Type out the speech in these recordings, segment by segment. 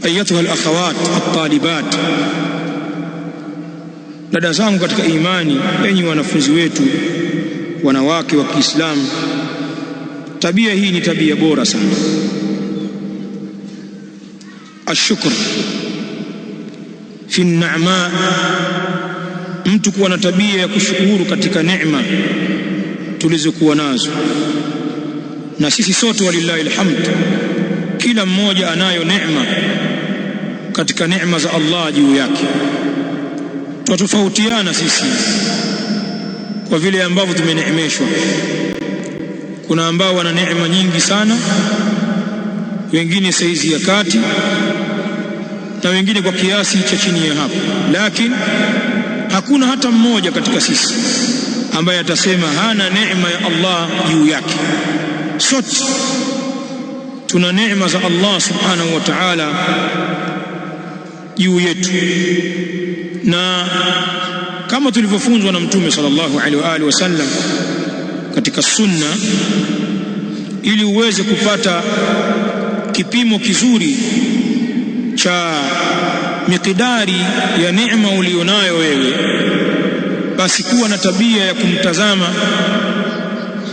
أيتها الأخوات الطالبات, dada zangu katika imani, enyi wanafunzi wetu wanawake wa Kiislamu, tabia hii ni tabia bora sana. Ashukr fi an-ni'ma, mtu kuwa na tabia ya kushukuru katika neema tulizokuwa nazo. Na sisi sote walillahi alhamd, kila mmoja anayo neema katika neema za Allah juu yake. Tunatofautiana sisi kwa vile ambavyo tumeneemeshwa. Kuna ambao wana neema nyingi sana, wengine saizi ya kati, na wengine kwa kiasi cha chini ya hapo, lakini hakuna hata mmoja katika sisi ambaye atasema hana neema ya Allah juu yake. Sote tuna neema za Allah subhanahu wa ta'ala juu yetu, na kama tulivyofunzwa na Mtume sallallahu alaihi wa alihi wasallam katika sunna, ili uweze kupata kipimo kizuri cha mikidari ya neema ulionayo wewe, basi kuwa na tabia ya kumtazama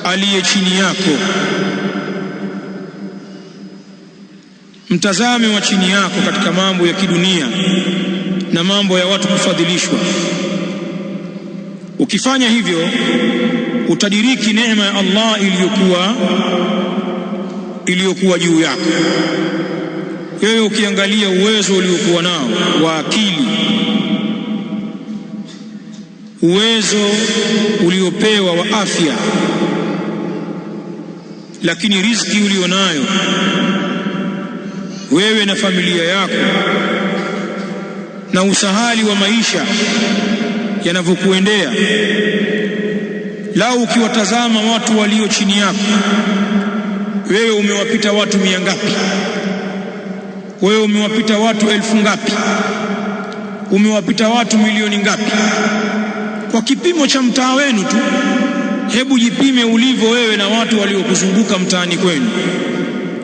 aliye chini yako. Mtazame wa chini yako katika mambo ya kidunia na mambo ya watu kufadhilishwa. Ukifanya hivyo utadiriki neema ya Allah iliyokuwa juu yako. Wewe ukiangalia uwezo uliokuwa nao wa akili, uwezo uliopewa wa afya, lakini riziki ulionayo wewe na familia yako, na usahali wa maisha yanavyokuendea, lau ukiwatazama watu walio chini yako, wewe umewapita watu 100 ngapi? Wewe umewapita watu 1000 ngapi? Umewapita watu milioni ngapi? Kwa kipimo cha mtaa wenu tu, hebu jipime ulivyo wewe na watu waliokuzunguka mtaani kwenu,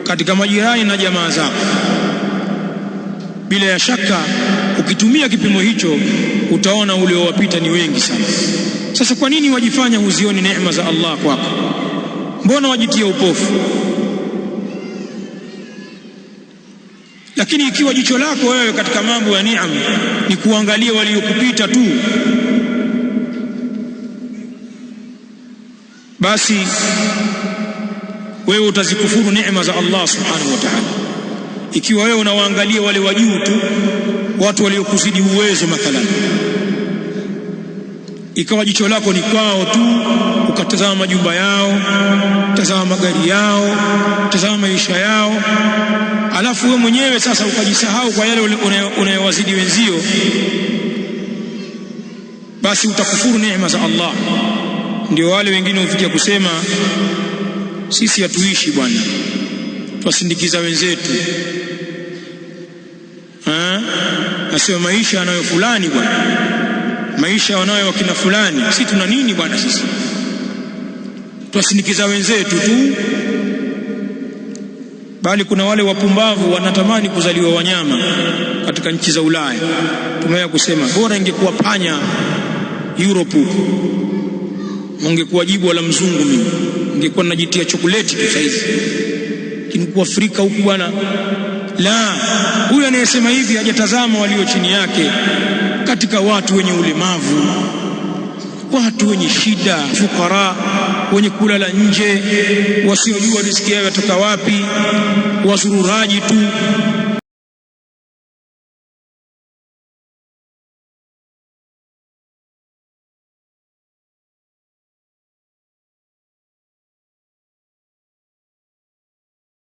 katika majirani na jamaa zako. Bila ya shaka ukitumia kipimo hicho utaona uliowapita ni wengi sana. Sasa kwa nini wajifanya huzioni neema za Allah kwako? Mbona wajitia upofu? Lakini ikiwa jicho lako wewe katika mambo ya neema ni kuangalia waliokupita tu, basi wewe utazikufuru neema za Allah subhanahu wa ta'ala. Ikiwa wewe unawaangalia wale wa juu tu, watu waliokuzidi uwezo mathalan, ikawa jicho lako ni kwao tu, ukatazama majumba yao, tazama magari yao, tazama maisha yao, alafu wewe mwenyewe sasa ukajisahau kwa yale unayowazidi wenzio, basi utakufuru neema za Allah. Ndio wale wengine hufikia kusema sisi hatuishi bwana, twasindikiza wenzetu. Nasema maisha anayo fulani bwana, maisha wanayo wakina fulani, sisi tuna nini bwana? Sisi twasindikiza wenzetu tu. Bali kuna wale wapumbavu wanatamani kuzaliwa wanyama katika nchi za Ulaya. Tumeweza kusema bora ingekuwa panya Europe, ungekuwa jibu la mzungu, mimi ningekuwa najitia chokoleti tu saizi. Kinikuwa Afrika huku bwana, la, huyu anayesema hivi hajatazama walio chini yake katika watu wenye ulemavu, watu wenye shida, fukara, wenye kulala nje, wasiojua riziki yao yatoka wapi, wazururaji tu.